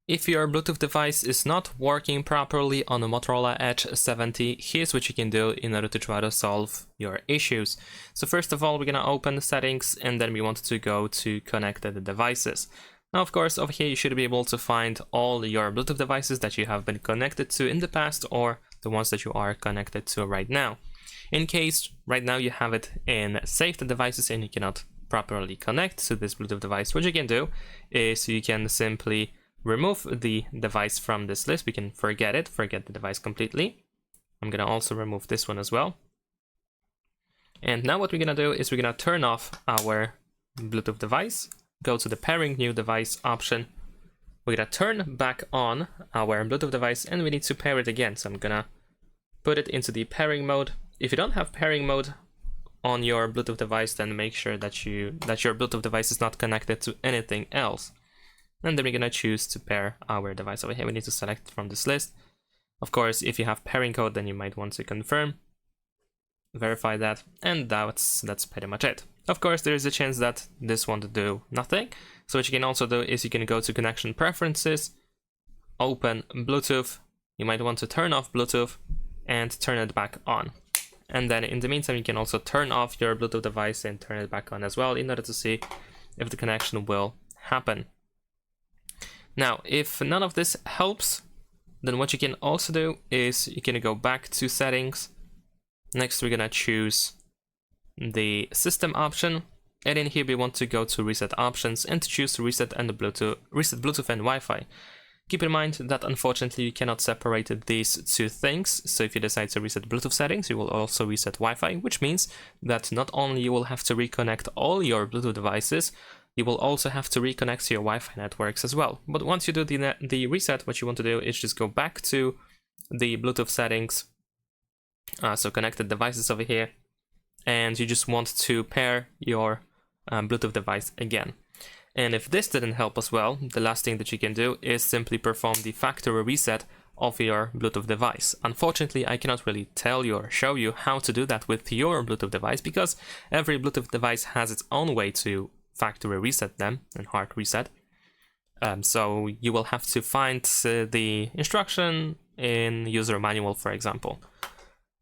If your Bluetooth device is not working properly on a Motorola Edge 70, here's what you can do in order to try to solve your issues. So first of all, we're gonna open the settings and then we want to go to connected devices. Now, of course, over here you should be able to find all your Bluetooth devices that you have been connected to in the past or the ones that you are connected to right now. In case right now you have it in saved devices and you cannot properly connect to this Bluetooth device, what you can do is you can simply remove the device from this list. We can forget the device completely. I'm gonna also remove this one as well. And now what we're gonna do is we're gonna turn off our Bluetooth device, go to the pairing new device option. We're gonna turn back on our Bluetooth device and we need to pair it again. So I'm gonna put it into the pairing mode. If you don't have pairing mode on your Bluetooth device, then make sure that your Bluetooth device is not connected to anything else. And then we're gonna choose to pair our device. Over here we need to select from this list. Of course, if you have pairing code, then you might want to confirm, verify that, and that's pretty much it. Of course, there is a chance that this won't do nothing. So what you can also do is you can go to connection preferences, open Bluetooth. You might want to turn off Bluetooth and turn it back on. And then in the meantime, you can also turn off your Bluetooth device and turn it back on as well in order to see if the connection will happen. Now, if none of this helps, then what you can also do is you can go back to settings. Next, we're gonna choose the system option. And in here, we want to go to reset options and choose reset Bluetooth and Wi-Fi. Keep in mind that unfortunately you cannot separate these two things. So if you decide to reset Bluetooth settings, you will also reset Wi-Fi, which means that not only you will have to reconnect all your Bluetooth devices, you will also have to reconnect to your Wi-Fi networks as well. But once you do the reset, what you want to do is just go back to the Bluetooth settings, so connected devices over here, and you just want to pair your Bluetooth device again. And if this didn't help as well, the last thing that you can do is simply perform the factory reset of your Bluetooth device. Unfortunately, I cannot really tell you or show you how to do that with your Bluetooth device because every Bluetooth device has its own way to factory reset them and hard reset. So you will have to find the instruction in user manual, for example.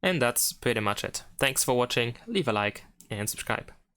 And that's pretty much it. Thanks for watching, leave a like and subscribe.